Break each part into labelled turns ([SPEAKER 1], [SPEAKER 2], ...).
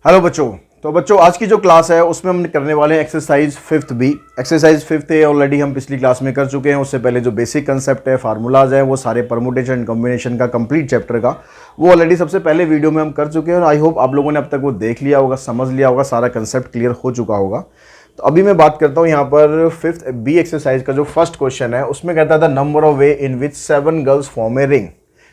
[SPEAKER 1] Hello बच्चों। तो बच्चों आज की जो क्लास है उसमें हम करने वाले हैं exercise 5th B. Exercise 5th A already हम पिछली क्लास में कर चुके हैं। उससे पहले जो बेसिक कंसेप्ट है, फार्मूलाज है, वो सारे परमुटेशन एंड कॉम्बिनेशन का कंप्लीट चैप्टर का वो ऑलरेडी सबसे पहले वीडियो में हम कर चुके हैं और आई होप आप लोगों ने अब तक वो देख लिया होगा, समझ लिया होगा, सारा कंसेप्ट क्लियर हो चुका होगा। तो अभी मैं बात करता हूँ यहाँ पर 5th बी एक्सरसाइज का जो फर्स्ट क्वेश्चन है उसमें कहता था number of way in which 7 girls form a ring.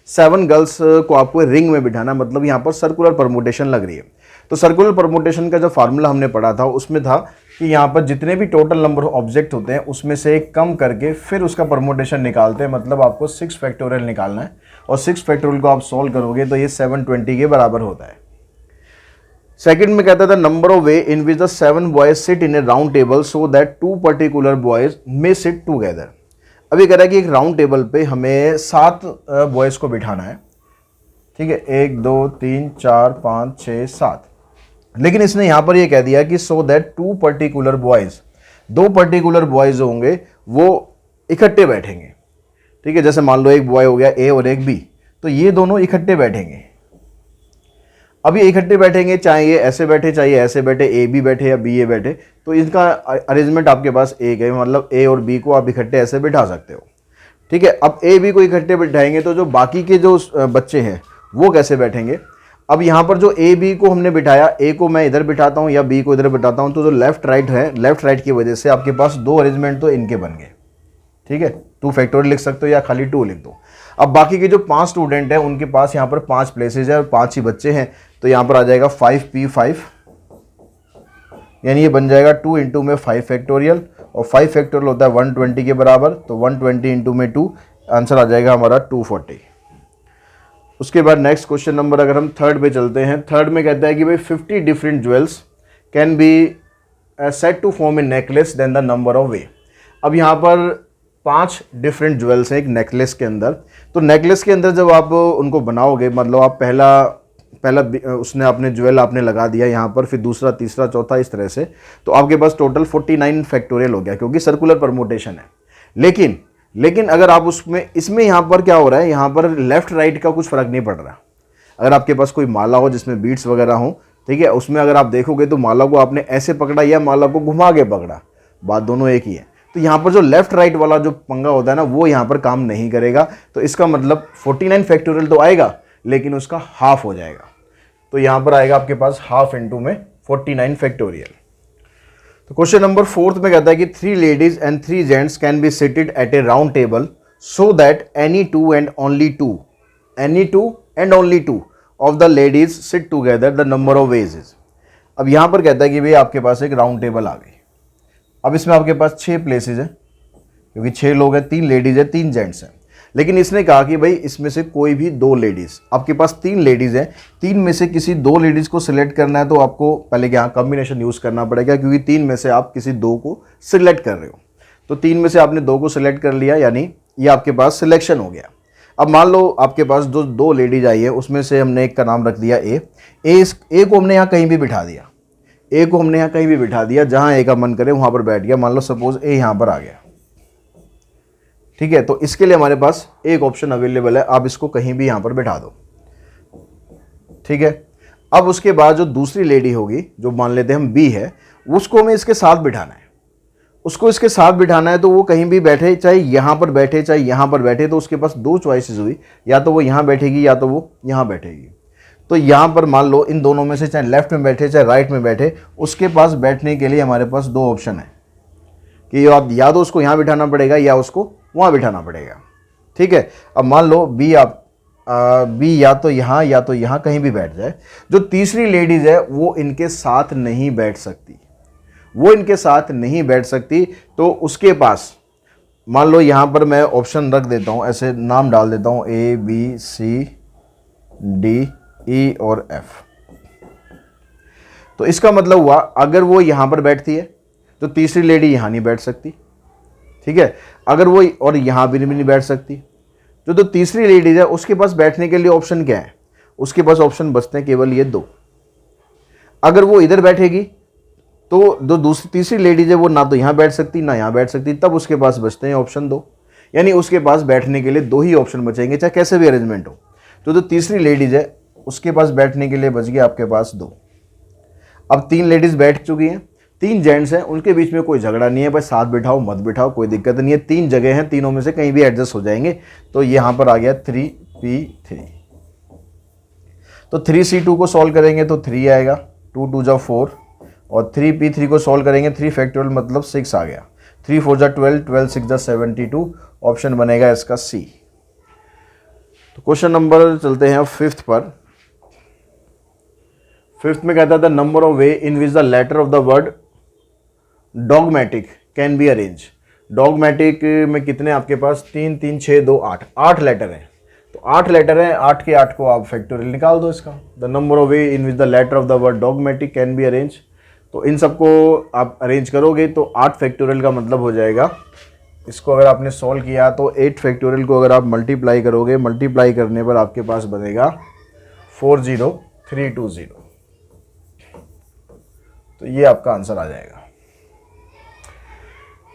[SPEAKER 1] 7 girls को आपको रिंग में बिठाना, मतलब यहाँ पर सर्कुलर परमुटेशन लग रही है। तो सर्कुलर परमुटेशन का जो फार्मूला हमने पढ़ा था उसमें था कि यहाँ पर जितने भी टोटल नंबर ऑफ ऑब्जेक्ट होते हैं उसमें से कम करके फिर उसका परमुटेशन निकालते हैं, मतलब आपको 6 फैक्टोरियल निकालना है और 6 फैक्टोरियल को आप सॉल्व करोगे तो ये 720 के बराबर होता है। सेकंड में कहता था number of way in which the 7 boys sit in a round table so that 2 particular boys may sit together. अभी कह रहा है कि एक राउंड टेबल पे हमें 7 बॉयज को बिठाना है, ठीक है, 1 2 3 4 5 6 7। लेकिन इसने यहां पर ये कह दिया कि so that 2 particular boys, 2 particular boys होंगे वो इकट्ठे बैठेंगे, ठीक है। जैसे मान लो एक बॉय हो गया ए और एक बी, तो ये दोनों इकट्ठे बैठेंगे। अब ये इकट्ठे बैठेंगे, चाहे ये ऐसे बैठे चाहे ऐसे बैठे, ए बी बैठे या बी ए बैठे, तो इसका अरेंजमेंट आपके पास एक है, मतलब ए और बी को आप इकट्ठे ऐसे बिठा सकते हो, ठीक है। अब ए बी को इकट्ठे बिठाएंगे तो जो बाकी के जो बच्चे हैं वो कैसे बैठेंगे। अब यहाँ पर जो ए बी को हमने बिठाया, ए को मैं इधर बिठाता हूँ या बी को इधर बिठाता हूँ, तो जो लेफ्ट राइट है, लेफ्ट राइट की वजह से आपके पास 2 अरेंजमेंट तो इनके बन गए, ठीक है। 2 फैक्टोरियल लिख सकते हो या खाली 2 लिख दो। अब बाकी के जो 5 स्टूडेंट हैं उनके पास यहाँ पर 5 प्लेसेज है और 5 ही बच्चे हैं, तो यहाँ पर आ जाएगा 5p5, यानी ये बन जाएगा 2 इंटू में 5 फैक्टोरियल, और 5 फैक्टोरियल होता है 120 के बराबर, तो 120 इंटू में 2, आंसर आ जाएगा हमारा 240। उसके बाद नेक्स्ट क्वेश्चन नंबर अगर हम थर्ड पे चलते हैं, थर्ड में कहता है कि भाई 50 different jewels can be set to form a necklace then the number of way. अब यहाँ पर 5 डिफरेंट ज्वेल्स हैं एक नेकलेस के अंदर। तो नेकलेस के अंदर जब आप उनको बनाओगे, मतलब आप पहला उसने आपने ज्वेल आपने लगा दिया यहाँ पर, फिर दूसरा तीसरा चौथा इस तरह से, तो आपके पास टोटल 49 फैक्टोरियल हो गया क्योंकि सर्कुलर परमुटेशन है। लेकिन अगर आप इसमें यहाँ पर क्या हो रहा है, यहाँ पर लेफ्ट राइट का कुछ फर्क नहीं पड़ रहा। अगर आपके पास कोई माला हो जिसमें बीट्स वगैरह हो, ठीक है, उसमें अगर आप देखोगे तो माला को आपने ऐसे पकड़ा या माला को घुमा के पकड़ा, बात दोनों एक ही है। तो यहाँ पर जो लेफ्ट राइट वाला जो पंगा होता है ना, वो यहाँ पर काम नहीं करेगा। तो इसका मतलब 49 फैक्टोरियल तो आएगा लेकिन उसका हाफ हो जाएगा, तो यहाँ पर आएगा आपके पास हाफ इंटू में 49 फैक्टोरियल। तो क्वेश्चन नंबर 4th में कहता है कि 3 ladies and 3 gents can be seated at a round table so that any two and only two of the ladies sit together the number of ways is. अब यहाँ पर कहता है कि भाई आपके पास एक राउंड टेबल आ गई। अब इसमें आपके पास 6 प्लेसेज है क्योंकि 6 लोग हैं, 3 लेडीज है 3 जेंट्स हैं। लेकिन इसने कहा कि भाई इसमें से कोई भी 2 लेडीज़, आपके पास 3 लेडीज़ हैं, 3 में से किसी 2 लेडीज़ को सिलेक्ट करना है, तो आपको पहले यहाँ कॉम्बिनेशन यूज़ करना पड़ेगा क्योंकि 3 में से आप किसी 2 को सिलेक्ट कर रहे हो। तो 3 में से आपने 2 को सिलेक्ट कर लिया, यानी ये आपके पास सिलेक्शन हो गया। अब मान लो आपके पास जो 2 लेडीज आई है उसमें से हमने एक का नाम रख दिया ए को हमने यहाँ कहीं भी बिठा दिया, जहाँ ए का मन करे वहाँ पर बैठ गया। मान लो सपोज ए यहाँ पर आ गया, ठीक है। तो इसके लिए हमारे पास एक ऑप्शन अवेलेबल है, आप इसको कहीं भी यहां पर बैठा दो, ठीक है। अब उसके बाद जो दूसरी लेडी होगी, जो मान लेते हैं हम बी है, उसको हमें इसके साथ बिठाना है, तो वो कहीं भी बैठे, चाहे यहां पर बैठे चाहे यहां पर बैठे। तो उसके पास 2 चॉइसेस हुई, या तो वो यहां बैठेगी या तो वो यहां बैठेगी। तो यहां पर मान लो इन दोनों में से चाहे लेफ्ट में बैठे चाहे राइट में बैठे, उसके पास बैठने के लिए हमारे पास 2 ऑप्शन है कि या तो उसको यहां बिठाना पड़ेगा या उसको वहां बिठाना पड़ेगा, ठीक है। अब मान लो बी या तो यहां कहीं भी बैठ जाए। जो तीसरी लेडीज है वो इनके साथ नहीं बैठ सकती, तो उसके पास मान लो यहां पर मैं ऑप्शन रख देता हूं, ऐसे नाम डाल देता हूं A B C D E और F। तो इसका मतलब हुआ अगर वो यहां पर बैठती है तो तीसरी लेडी यहां नहीं बैठ सकती, ठीक है। अगर वो और यहां भी नहीं बैठ सकती, तो तीसरी लेडीज है उसके पास बैठने के लिए ऑप्शन क्या है, उसके पास ऑप्शन बचते हैं केवल ये 2। अगर वो इधर बैठेगी तो जो तीसरी लेडीज है वो ना तो यहां बैठ सकती ना यहां बैठ सकती, तब उसके पास बचते हैं ऑप्शन 2, यानी उसके पास बैठने के लिए 2 ही ऑप्शन बचेंगे, चाहे कैसे भी अरेंजमेंट हो। तो जो तीसरी लेडीज है उसके पास बैठने के लिए बच गया आपके पास 2। अब 3 लेडीज़ बैठ चुकी हैं, 3 जेंट्स हैं, उनके बीच में कोई झगड़ा नहीं है, भाई साथ बिठाओ मत बिठाओ कोई दिक्कत नहीं है, 3 जगह हैं, तीनों में से कहीं भी एडजस्ट हो जाएंगे। तो यहाँ पर आ गया 3p3। तो 3c2 को सॉल्व करेंगे तो 3 आएगा, 2 2 जा 4, और 3p3 को सॉल्व करेंगे 3 फैक्टोरियल मतलब 6 आ गया, 3 4 जा 12, 12 6 जा 72, ऑप्शन बनेगा इसका सी। तो क्वेश्चन नंबर चलते हैं 5th पर। 5th में कहता था number of way in which the letter of the word dogmatic can be arrange. Dogmatic में कितने आपके पास 3 3 6 2 8, 8 लेटर हैं। तो 8 लेटर हैं, 8 के 8 को आप फैक्टोरियल निकाल दो इसका। The number of way in which the letter of the word dogmatic can be arrange. तो इन सबको आप अरेंज करोगे तो 8 फैक्टोरियल का मतलब हो जाएगा, इसको अगर आपने सॉल्व किया तो 8 फैक्टोरियल को अगर आप मल्टीप्लाई करोगे, मल्टीप्लाई करने पर आपके पास बनेगा 40320। तो ये आपका आंसर आ जाएगा।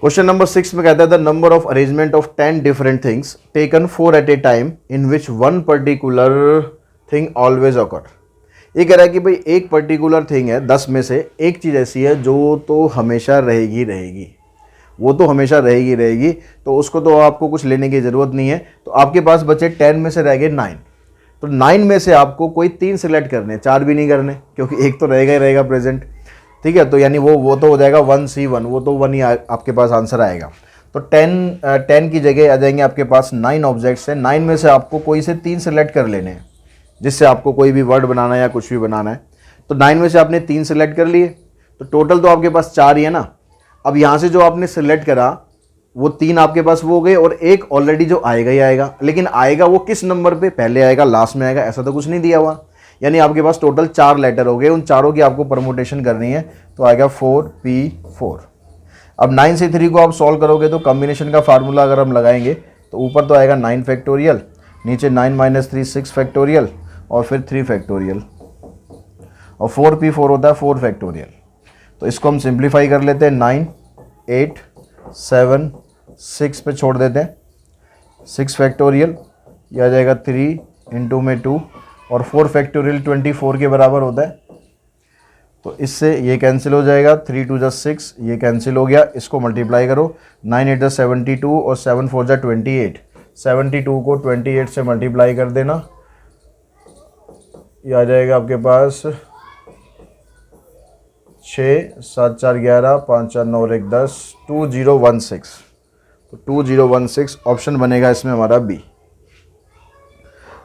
[SPEAKER 1] क्वेश्चन नंबर 6 में कहता है the number of arrangement of 10 different things taken 4 at a time in which one particular thing always occur. ये कह रहा है कि भाई एक पर्टिकुलर थिंग है, 10 में से एक चीज़ ऐसी है जो तो हमेशा रहेगी, वो तो हमेशा रहेगी, तो उसको तो आपको कुछ लेने की ज़रूरत नहीं है। तो आपके पास बचे 10 में से रह गए 9। तो 9 में से आपको कोई 3 सिलेक्ट करने, 4 भी नहीं करने, क्योंकि एक तो रहेगा ही रहेगा प्रेजेंट। ठीक है, तो यानी वो तो हो जाएगा 1C1, वो तो 1 ही आपके पास आंसर आएगा। तो 10 की जगह आ जाएंगे आपके पास 9 ऑब्जेक्ट्स हैं। 9 में से आपको कोई से 3 सिलेक्ट कर लेने हैं, जिससे आपको कोई भी वर्ड बनाना है या कुछ भी बनाना है। तो 9 में से आपने 3 सिलेक्ट कर लिए, तो टोटल तो आपके पास 4 ही है ना। अब यहाँ से जो आपने सिलेक्ट करा वो 3 आपके पास वो हो गए, और एक ऑलरेडी जो आएगा ही आएगा, लेकिन आएगा वो किस नंबर पे, पहले आएगा लास्ट में आएगा, ऐसा तो कुछ नहीं दिया हुआ। यानी आपके पास टोटल 4 लेटर हो गए, उन चारों की आपको परमुटेशन करनी है, तो आएगा 4p4। अब 9 से 3 को आप सॉल्व करोगे तो कॉम्बिनेशन का फार्मूला अगर हम लगाएंगे तो ऊपर तो आएगा 9 फैक्टोरियल, नीचे 9 - 3 6 फैक्टोरियल, और फिर 3 फैक्टोरियल, और 4p4 होता है 4 फैक्टोरियल। तो इसको हम सिंप्लीफाई कर लेते हैं, 9 8 7 6 पे छोड़ देते हैं, 6 फैक्टोरियल, ये आ जाएगा 3 इंटू में 2, और 4 फैक्टोरियल 24 के बराबर होता है। तो इससे ये कैंसिल हो जाएगा, 3 2 जा 6, ये कैंसिल हो गया। इसको मल्टीप्लाई करो, 9 8 जा 72, और 7 4 जा 28। 72 को 28 से मल्टीप्लाई कर देना, ये आ जाएगा आपके पास 6 7 4 11 5 4 9 1 10, 2016। तो 2016 ऑप्शन बनेगा इसमें हमारा बी।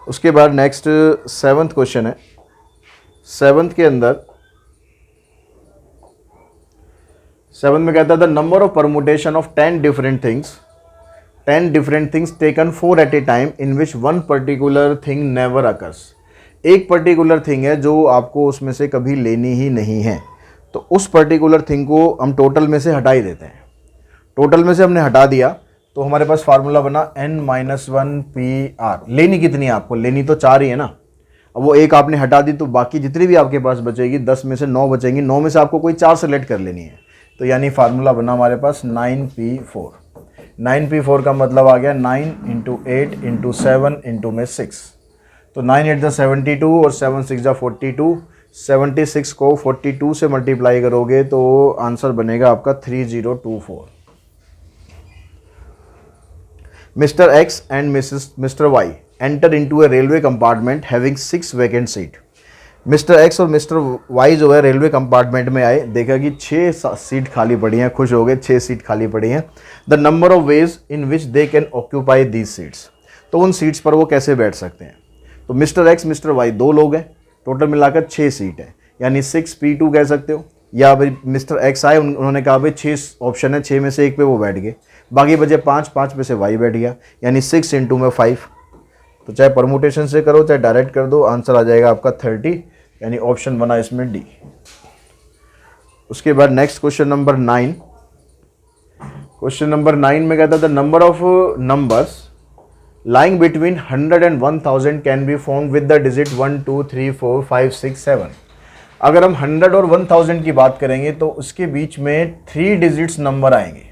[SPEAKER 1] उसके बाद नेक्स्ट 7th क्वेश्चन है। 7th के अंदर 7 में कहता था number of permutation of 10 different things taken 4 at a time in which one particular thing never occurs. एक पर्टिकुलर थिंग है जो आपको उसमें से कभी लेनी ही नहीं है, तो उस पर्टिकुलर थिंग को हम टोटल में से हटा ही देते हैं। टोटल में से हमने हटा दिया तो हमारे पास फार्मूला बना n-1pr। लेनी कितनी है आपको, लेनी तो 4 ही है ना। अब वो एक आपने हटा दी तो बाकी जितनी भी आपके पास बचेगी, 10 में से 9 बचेंगी, 9 में से आपको कोई 4 सेलेक्ट कर लेनी है। तो यानी फार्मूला बना हमारे पास 9p4। 9p4 का मतलब आ गया 9 × 8 × 7 × में 6। तो 9 8 जा 72, और 7 6 जा 42। 76 को 42 से मल्टीप्लाई करोगे तो आंसर बनेगा आपका 3024। Mr. X and Mr. Y enter into a railway compartment having 6 vacant seat। Mr. X और Mr. Y जो है रेलवे कंपार्टमेंट में आए, देखा कि 6 सीट खाली पड़ी हैं, खुश हो गए, 6 सीट खाली पड़ी हैं। The number of ways in which they can occupy these seats. तो उन सीट्स पर वो कैसे बैठ सकते हैं। तो मिस्टर एक्स मिस्टर वाई 2 लोग हैं, टोटल मिलाकर 6 सीट है, यानी 6p2 कह सकते हो। या भाई मिस्टर एक्स आए, उन्होंने कहा भाई 6 ऑप्शन है, 6 में से एक पे वो बैठ गए, बाकी बचे 5 में से वाई बैठ गया, यानी 6 × में 5। तो चाहे परमुटेशन से करो चाहे डायरेक्ट कर दो, आंसर आ जाएगा आपका 30, यानी ऑप्शन बना इसमें डी। उसके बाद next question number 9। Question number 9 में कहता था number of numbers lying between 100 and 1000 can be found with the digit 1 2 3 4 5 6 7। अगर हम 100 और 1000 की बात करेंगे तो उसके बीच में 3 डिजिट्स नंबर आएंगे।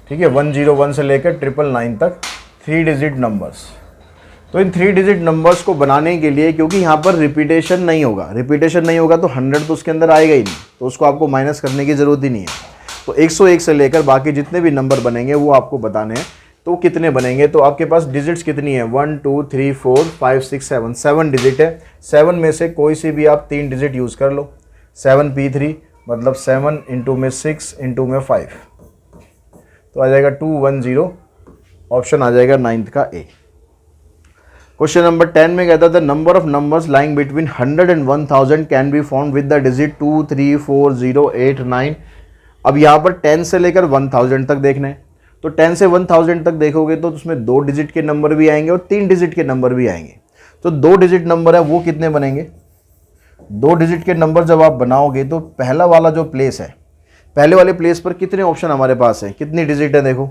[SPEAKER 1] ठीक है, 101 से लेकर 999 तक 3 डिजिट नंबर्स। तो इन 3 डिजिट नंबर्स को बनाने के लिए, क्योंकि यहाँ पर रिपीटेशन नहीं होगा तो 100 तो उसके अंदर आएगा ही नहीं, तो उसको आपको माइनस करने की ज़रूरत ही नहीं है। तो 101 से लेकर बाकी जितने भी नंबर बनेंगे वो आपको बताने हैं। तो कितने बनेंगे, तो आपके पास डिजिट्स कितनी है, 1 2 3 4 5 6 7, 7 डिजिट है। 7 में से कोई सी भी आप 3 डिजिट यूज़ कर लो। 7p3 मतलब 7 इंटू में 6 इंटू में 5, तो आ जाएगा 210, ऑप्शन आ जाएगा 9th का ए। क्वेश्चन नंबर 10 में कहता था number of numbers lying between 100 and 1000 can be form with the digit 2 3 4 0 8 9। अब यहाँ पर 10 से लेकर 1000 तक देखना है, तो 10 से 1000 तक देखोगे तो उसमें 2 डिजिट के नंबर भी आएंगे और 3 डिजिट के नंबर भी आएंगे। तो 2 डिजिट नंबर है वो कितने बनेंगे, 2 डिजिट के नंबर जब आप बनाओगे तो पहला वाला जो प्लेस है, पहले वाले प्लेस पर कितने ऑप्शन हमारे पास है, कितनी डिजिट है, देखो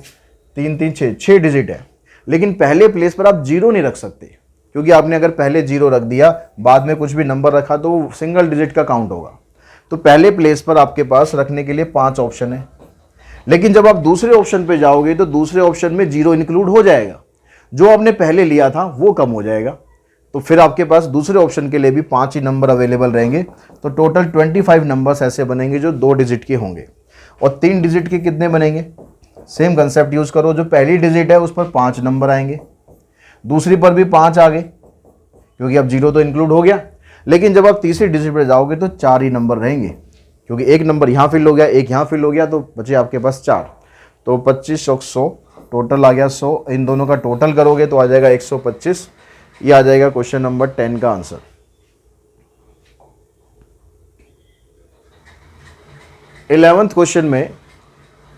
[SPEAKER 1] 3 3 6, 6 डिजिट है। लेकिन पहले प्लेस पर आप जीरो नहीं रख सकते, क्योंकि आपने अगर पहले जीरो रख दिया बाद में कुछ भी नंबर रखा तो वो सिंगल डिजिट का काउंट होगा। तो पहले प्लेस पर आपके पास रखने के लिए 5 ऑप्शन है। लेकिन जब आप दूसरे ऑप्शन पे जाओगे तो दूसरे ऑप्शन में जीरो इंक्लूड हो जाएगा, जो आपने पहले लिया था वो कम हो जाएगा। तो फिर आपके पास दूसरे ऑप्शन के लिए भी 5 ही नंबर अवेलेबल रहेंगे। तो टोटल 25 नंबर्स ऐसे बनेंगे जो 2 डिजिट के होंगे। और 3 डिजिट के कितने बनेंगे, सेम कंसेप्ट यूज करो, जो पहली डिजिट है उस पर 5 नंबर आएंगे, दूसरी पर भी 5 आ गए क्योंकि अब जीरो तो इंक्लूड हो गया। लेकिन जब आप तीसरी डिजिट पर जाओगे तो 4 ही नंबर रहेंगे, क्योंकि एक नंबर यहाँ फिल हो गया, एक यहाँ फिल हो गया, तो बचे आपके पास 4। तो 25 और 100 टोटल आ गया 100। इन दोनों का टोटल करोगे तो आ जाएगा 125। ये आ जाएगा क्वेश्चन नंबर 10 का आंसर। 11th क्वेश्चन में,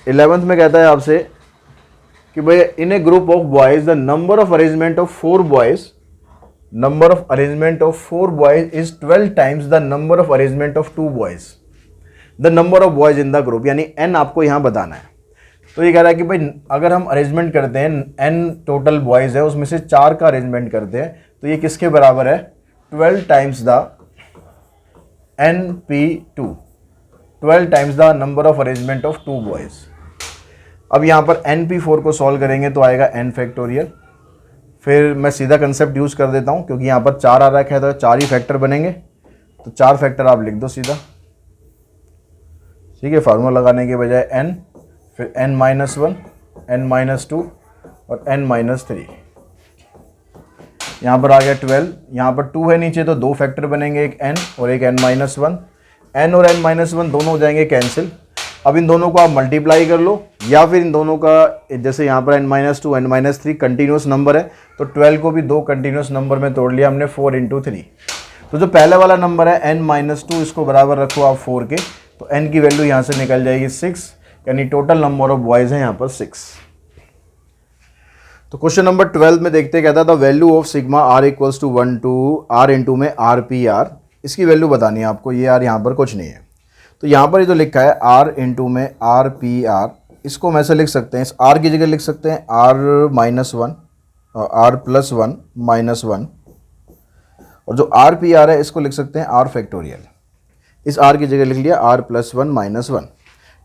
[SPEAKER 1] 11th में कहता है आपसे कि भाई in a group of boys the number of arrangement of 4 boys, number of arrangement of 4 boys is 12 times the number of arrangement of 2 boys, the number of boys in the group, यानी n आपको यहां बताना है। तो ये कह रहा है कि भाई अगर हम अरेंजमेंट करते हैं, n टोटल बॉयज है उसमें से 4 का अरेंजमेंट करते हैं, तो ये किसके बराबर है, 12 times the np2, 12 times the number of arrangement of 2 boys. अब यहाँ पर np4 को सॉल्व करेंगे तो आएगा n फैक्टोरियल। फिर मैं सीधा कंसेप्ट यूज कर देता हूँ, क्योंकि यहाँ पर 4 आ रखा है तो 4 ही फैक्टर बनेंगे, तो 4 फैक्टर आप लिख दो सीधा, ठीक है, फार्मूला लगाने के बजाय n, फिर n-1, n-2 और n-3। यहाँ पर आ गया 12, यहाँ पर 2 है नीचे तो 2 फैक्टर बनेंगे, एक n और एक n-1। n और n-1 दोनों हो जाएंगे कैंसिल। अब इन दोनों को आप मल्टीप्लाई कर लो, या फिर इन दोनों का, जैसे यहाँ पर n-2 n-3 कंटिन्यूस नंबर है, तो 12 को भी 2 कंटिन्यूस नंबर में तोड़ लिया हमने, 4 × 3। तो जो पहले वाला नंबर है n-2, इसको बराबर रखो आप 4 के, तो n की वैल्यू यहाँ से निकल जाएगी 6, यानी टोटल नंबर ऑफ बॉयज है यहाँ पर 6। तो क्वेश्चन नंबर 12 में देखते कहता था value of sigma r equals to 1 to r into में RPR, इसकी वैल्यू बतानी है आपको। ये यार यहाँ पर कुछ नहीं है, तो यहाँ पर ये जो लिखा है r इंटू में RPR, इसको हम ऐसे लिख सकते हैं, इस r की जगह लिख सकते हैं r-1 और r+1-1, और जो RPR है इसको लिख सकते हैं r फैक्टोरियल। इस r की जगह लिख लिया r+1-1,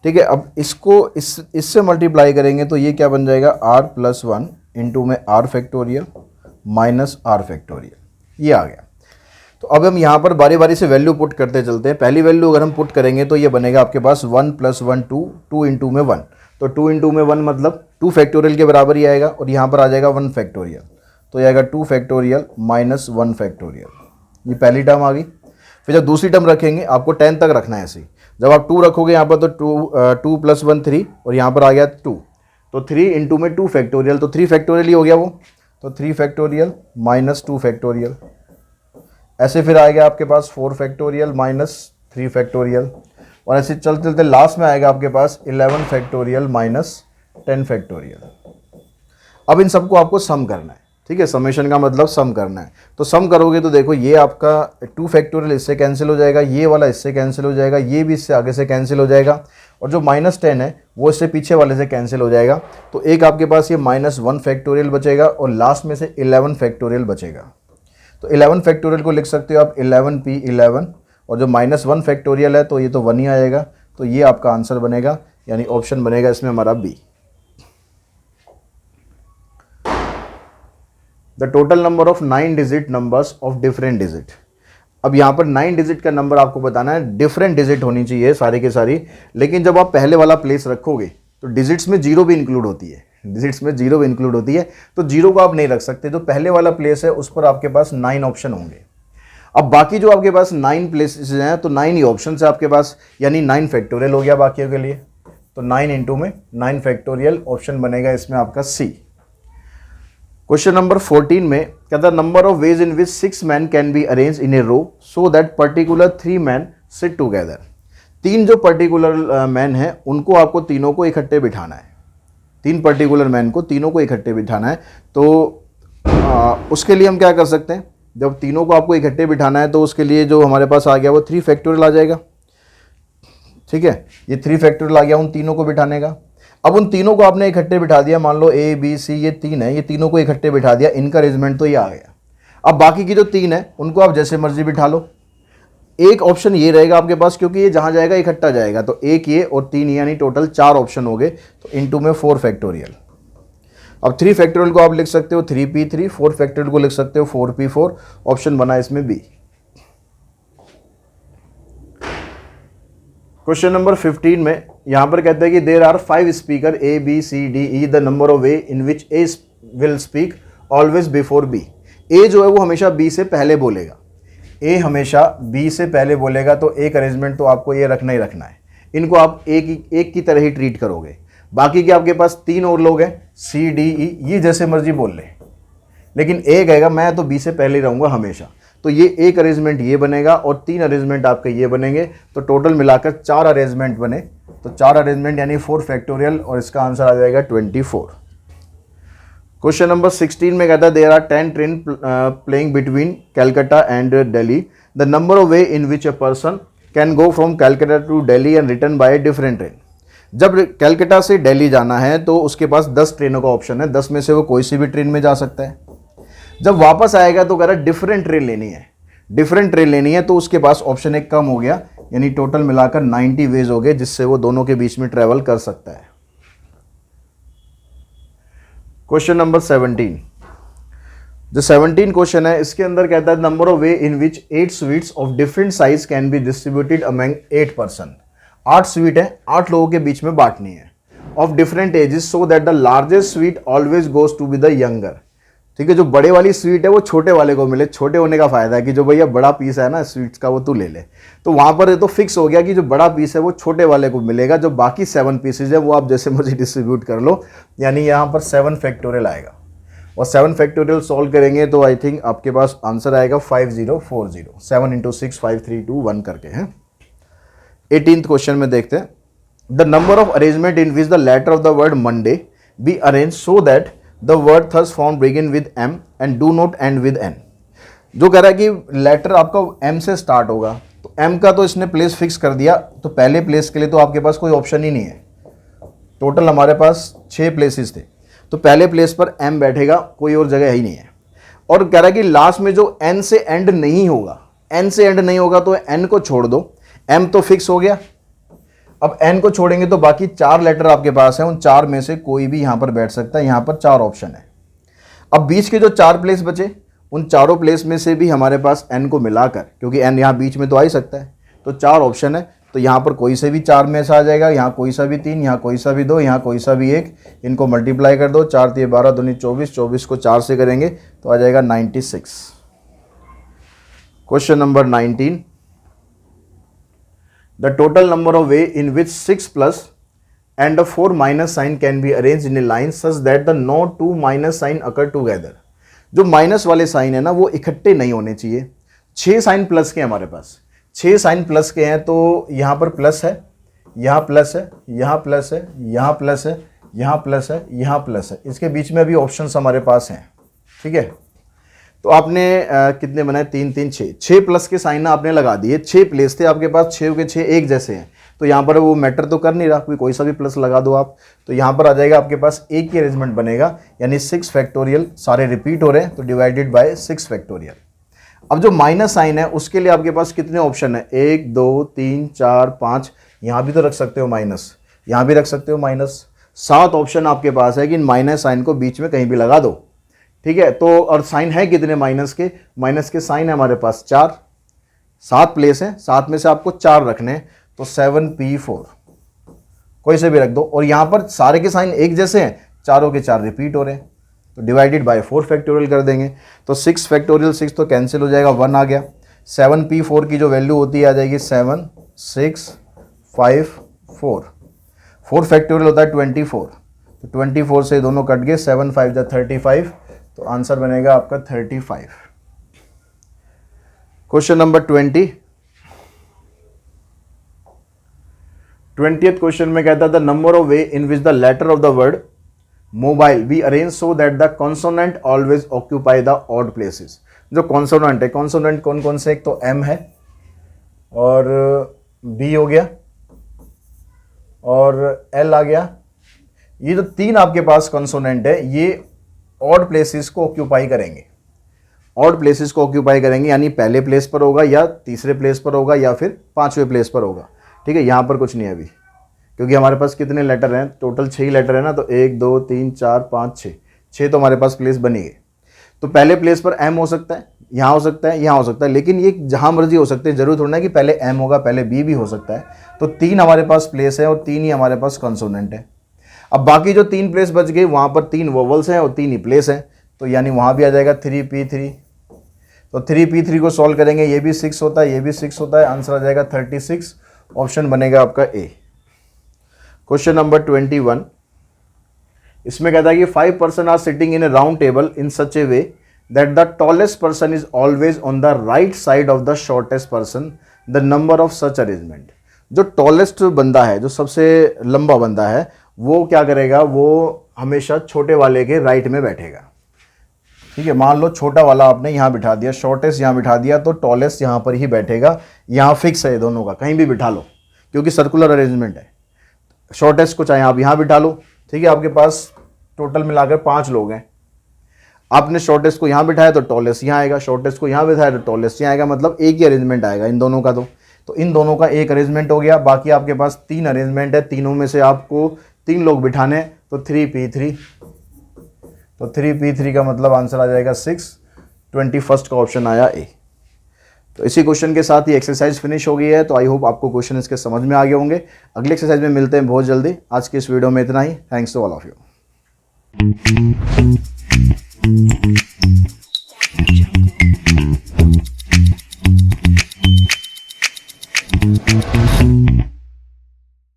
[SPEAKER 1] ठीक है। अब इसको इससे मल्टीप्लाई करेंगे तो ये क्या बन जाएगा, r+1 इंटू में r factorial minus r factorial, ये आ गया। तो अब हम यहाँ पर बारी बारी से वैल्यू पुट करते चलते हैं। पहली वैल्यू अगर हम पुट करेंगे तो ये बनेगा आपके पास 1 + 1 2, 2 इंटू में 1, तो 2 इंटू में 1 मतलब 2 फैक्टोरियल के बराबर ही आएगा, और यहाँ पर आ जाएगा 1 फैक्टोरियल, तो ये आएगा 2 फैक्टोरियल माइनस 1 फैक्टोरियल, ये पहली टर्म आ गई। फिर जब दूसरी टर्म रखेंगे आपको 10 तक रखना है ऐसे ही, जब आप 2 रखोगे यहाँ पर तो 2 + 1 3, और यहाँ पर आ गया 2, तो 3 इंटू में 2 फैक्टोरियल, तो 3 फैक्टोरियल ही हो गया वो, तो 3 फैक्टोरियल माइनस 2 फैक्टोरियल। ऐसे फिर आएगा आपके पास 4 फैक्टोरियल माइनस 3 फैक्टोरियल, और ऐसे चलते चलते लास्ट में आएगा आपके पास 11 फैक्टोरियल माइनस 10 फैक्टोरियल। अब इन सबको आपको सम करना है, ठीक है, समेशन का मतलब सम करना है। तो सम करोगे तो देखो ये आपका 2 फैक्टोरियल इससे कैंसिल हो जाएगा, ये वाला इससे कैंसिल हो जाएगा, ये भी इससे आगे से कैंसिल हो जाएगा, और जो -10 है वो इससे पीछे वाले से कैंसिल हो जाएगा। तो एक आपके पास ये -1 फैक्टोरियल बचेगा, और लास्ट में से 11 फैक्टोरियल बचेगा। तो 11 फैक्टोरियल को लिख सकते हो आप 11p11, और जो -1 फैक्टोरियल है तो ये तो 1 ही आएगा, तो ये आपका आंसर बनेगा, यानी ऑप्शन बनेगा इसमें हमारा B. The total number of 9 digit numbers of different digit. अब यहाँ पर 9 डिजिट का नंबर आपको बताना है, डिफरेंट डिजिट होनी चाहिए सारी के सारी, लेकिन जब आप पहले वाला प्लेस रखोगे तो डिजिट्स में जीरो भी इंक्लूड होती है, डिजिट्स में जीरो भी इंक्लूड होती है, तो जीरो को आप नहीं रख सकते। जो पहले वाला प्लेस है उस पर आपके पास 9 ऑप्शन होंगे। अब बाकी जो आपके पास 9 प्लेसेस हैं तो 9 ही ऑप्शन है आपके पास, यानी 9 फैक्टोरियल हो गया बाकियों के लिए। तो 9 इंटू में 9 फैक्टोरियल ऑप्शन बनेगा इसमें आपका सी। क्वेश्चन नंबर 14 में कहता है number of ways in which 6 man can be arrange in a row so that particular 3 man sit together. 3 जो पर्टिकुलर मैन हैं उनको आपको तीनों को इकट्ठे बिठाना है, 3 पर्टिकुलर मैन को तीनों को इकट्ठे बिठाना है। तो उसके लिए हम क्या कर सकते हैं, जब तीनों को आपको इकट्ठे बिठाना है तो उसके लिए जो हमारे पास आ गया वो 3 फैक्टोरियल आ जाएगा। ठीक है, ये 3 फैक्टोरियल आ गया उन तीनों को बिठाने का। अब उन तीनों को आपने इकट्ठे बिठा दिया, मान लो ए बी सी ये 3 है, ये तीनों को इकट्ठे बिठा दिया, इनका अरेंजमेंट तो ये आ गया। अब बाकी की जो 3 है उनको आप जैसे मर्जी बिठा लो। एक ऑप्शन ये रहेगा आपके पास, क्योंकि ये जहां जाएगा इकट्ठा जाएगा, तो एक ये और 3 यानी टोटल 4 ऑप्शन हो गए, तो इनटू में 4 फैक्टोरियल। अब 3 फैक्टोरियल को आप लिख सकते हो 3p3, 4 फैक्टोरियल को लिख सकते हो 4p4। ऑप्शन बना इसमें बी। क्वेश्चन नंबर 15 में यहां पर कहता है कि there are 5 speaker A B C D E, the number of way in which A will speak always before B. A जो है वो हमेशा बी से पहले बोलेगा, ए हमेशा बी से पहले बोलेगा, तो एक अरेंजमेंट तो आपको ये रखना ही रखना है। इनको आप एक की तरह ही ट्रीट करोगे। बाकी के आपके पास 3 और लोग हैं सी डी ई, ये जैसे मर्जी बोल ले, लेकिन ए कहेगा मैं तो बी से पहले ही रहूँगा हमेशा। तो ये एक अरेंजमेंट ये बनेगा और 3 अरेंजमेंट आपके ये बनेंगे, तो टोटल मिलाकर 4 अरेंजमेंट बने। तो 4 अरेंजमेंट यानी 4 फैक्टोरियल, और इसका आंसर आ जाएगा 24। क्वेश्चन नंबर 16 में कहता है there are 10 train playing between Calcutta and Delhi, the number of way in which a person can go from Calcutta to Delhi and return by different train. जब कैलकाटा से दिल्ली जाना है तो उसके पास 10 ट्रेनों का ऑप्शन है, 10 में से वो कोई सी भी ट्रेन में जा सकता है। जब वापस आएगा तो कह रहा है डिफरेंट ट्रेन लेनी है, डिफरेंट ट्रेन लेनी है, तो उसके पास ऑप्शन एक कम हो गया, यानी टोटल मिलाकर 90 वेज हो गए जिससे वो दोनों के बीच में ट्रेवल कर सकता है। क्वेश्चन नंबर 17, जो 17 क्वेश्चन है इसके अंदर कहता है number of way in which 8 sweets of different size can be distributed among 8 person. 8 sweet है, 8 लोगों के बीच में बांटनी है, of different ages so that the largest sweet always goes to be the younger. ठीक है, जो बड़े वाली स्वीट है वो छोटे वाले को मिले। छोटे होने का फायदा है कि जो भैया बड़ा पीस है ना स्वीट्स का वो तू ले ले, तो वहां पर तो फिक्स हो गया कि जो बड़ा पीस है वो छोटे वाले को मिलेगा, जो बाकी 7 पीसेज है वो आप जैसे मर्जी डिस्ट्रीब्यूट कर लो। यानी यहाँ पर 7 फैक्टोरियल आएगा, और 7 फैक्टोरियल सॉल्व करेंगे तो आई थिंक आपके पास आंसर आएगा 5040। 7 इंटू 6 5 3 2 1 करके हैं। 18th क्वेश्चन में देखते हैं the number of arrangement in which the letter of the word Monday be arrange so that the word thus form begin with M and do not end with N. जो कह रहा है कि letter आपका M से start होगा, तो M का तो इसने प्लेस फिक्स कर दिया, तो पहले प्लेस के लिए तो आपके पास कोई ऑप्शन ही नहीं है। टोटल हमारे पास 6 प्लेसेस थे, तो पहले प्लेस पर एम बैठेगा, कोई और जगह ही नहीं है। और कह रहा है कि लास्ट में जो एन से एंड नहीं होगा, एन से एंड नहीं होगा तो एन को छोड़ दो, एम तो फिक्स हो गया। अब एन को छोड़ेंगे तो बाकी 4 लेटर आपके पास हैं, उन 4 में से कोई भी यहां पर बैठ सकता है। यहां पर 4 ऑप्शन है। अब बीच के जो 4 प्लेस बचे, उन चारों प्लेस में से भी हमारे पास एन को मिलाकर, क्योंकि एन यहां बीच में तो आ ही सकता है, तो 4 ऑप्शन है, तो यहां पर कोई से भी 4 में से आ जाएगा। यहां कोई सा भी 3, यहां कोई सा भी 2, यहां कोई सा भी 1। इनको मल्टीप्लाई कर दो, 4 3 12 दूनी 24, 24 को 4 से करेंगे तो आ जाएगा 96। Question number 19, the total number of way in which 6 plus and a 4 minus sign can be arranged in a line such that the no 2 minus sign occur together। जो माइनस वाले साइन है ना वो इकट्ठे नहीं होने चाहिए। 6 साइन प्लस के हमारे पास, 6 साइन प्लस के हैं, तो यहाँ पर प्लस है, यहाँ प्लस है, यहाँ प्लस है, यहाँ प्लस है, यहाँ प्लस है, यहाँ प्लस है। इसके बीच में अभी ऑप्शंस हमारे पास हैं। ठीक है, तो आपने कितने बनाए, 3 3 6, 6 प्लस के साइन ना आपने लगा दिए। 6 प्लेस थे आपके पास, 6 के 6 एक जैसे हैं, तो यहाँ पर वो मैटर तो कर नहीं रहा, कोई सा भी प्लस लगा दो आप, तो यहाँ पर आ जाएगा आपके पास एक ही अरेंजमेंट बनेगा, यानी 6 फैक्टोरियल। सारे रिपीट हो रहे हैं तो डिवाइडेड बाय 6 फैक्टोरियल। अब जो माइनस साइन है उसके लिए आपके पास कितने ऑप्शन है, 1 2 3 4 5, यहाँ भी तो रख सकते हो माइनस, यहाँ भी रख सकते हो माइनस। 7 ऑप्शन आपके पास है कि इन माइनस साइन को बीच में कहीं भी लगा दो। ठीक है। तो और साइन है कितने माइनस के साइन है हमारे पास 4, 7 प्लेस हैं, 7 में से आपको 4 रखने हैं, तो 7p4 कोई से भी रख दो। और यहाँ पर सारे के साइन एक जैसे हैं, चारों के 4 रिपीट हो रहे हैं, तो डिवाइडेड बाय 4 फैक्टोरियल कर देंगे, तो 6 फैक्टोरियल 6 तो कैंसिल हो जाएगा, 1 आ गया। 7p4 की जो वैल्यू होती है आ जाएगी 7 6 5 4, 4 फैक्टोरियल होता है 24, तो 24 से दोनों कट गए, 7 5 जा 35, तो आंसर बनेगा आपका 35। क्वेश्चन नंबर 20th क्वेश्चन में कहता था the number of way in which the letter of the word mobile be arrange so that the consonant always occupy the odd places. जो कॉन्सोनेंट है, कॉन्सोनेंट कौन कौन से, एक तो एम है और बी हो गया और एल आ गया। ये जो 3 आपके पास कॉन्सोनेंट है ये ऑड प्लेसेस को ऑक्यूपाई करेंगे, ऑड प्लेसेस को ऑक्यूपाई करेंगे, यानी पहले प्लेस पर होगा या तीसरे प्लेस पर होगा या फिर 5वें प्लेस पर होगा। ठीक है, यहाँ पर कुछ नहीं है अभी, क्योंकि हमारे पास कितने लेटर हैं, टोटल 6 ही लेटर है ना, तो 1 2 3 4 5 6 तो हमारे पास प्लेस बनी गई। तो पहले प्लेस पर एम हो सकता है, यहाँ हो सकता है, यहाँ हो सकता है, लेकिन ये जहाँ मर्जी हो सकते हैं, जरूर थोड़ा ना कि पहले एम होगा, पहले बी भी हो सकता है। तो 3 हमारे पास प्लेस है और 3 ही हमारे पास कंसोनेंट है। अब बाकी जो 3 प्लेस बच गई वहाँ पर 3 वोवल्स हैं और 3 ही प्लेस हैं, तो यानी वहाँ भी आ जाएगा 3p3। तो 3p3 को सॉल्व करेंगे, ये भी 6 होता है, ये भी 6 होता है, आंसर आ जाएगा 36, ऑप्शन बनेगा आपका ए। क्वेश्चन नंबर 21, इसमें कहता है कि 5 person are sitting in a round table in such a way that the tallest person is always on the right side of the shortest person, the number of such arrangement. जो tallest बंदा है, जो सबसे लंबा बंदा है, वो क्या करेगा, वो हमेशा छोटे वाले के राइट में बैठेगा। ठीक है, मान लो छोटा वाला आपने यहाँ बिठा दिया, शॉर्टेस्ट यहाँ बिठा दिया, तो टॉलेस्ट यहाँ पर ही बैठेगा। यहाँ फिक्स है दोनों का, कहीं भी बिठा लो क्योंकि सर्कुलर अरेंजमेंट है। शॉर्टेस्ट को चाहे आप यहाँ बिठा लो। ठीक है, आपके पास टोटल मिलाकर 5 लोग हैं, आपने शॉर्टेस्ट को यहाँ बिठाया तो टॉलेस्ट यहाँ आएगा, शॉर्टेस्ट को यहाँ बिठाया तो टॉलेस्ट यहाँ आएगा, मतलब एक ही अरेंजमेंट आएगा इन दोनों का। तो इन दोनों का एक अरेंजमेंट हो गया, बाकी आपके पास 3 अरेंजमेंट है, तीनों में से आपको 3 लोग बिठाने, तो 3p3, तो 3p3 का मतलब आंसर आ जाएगा 6, 21 का ऑप्शन आया ए। तो इसी क्वेश्चन के साथ ही एक्सरसाइज फिनिश हो गई है। तो आई होप आपको क्वेश्चन इसके समझ में आ गए होंगे। अगले एक्सरसाइज में मिलते हैं बहुत जल्दी। आज के इस वीडियो में इतना ही। Thanks to all of you.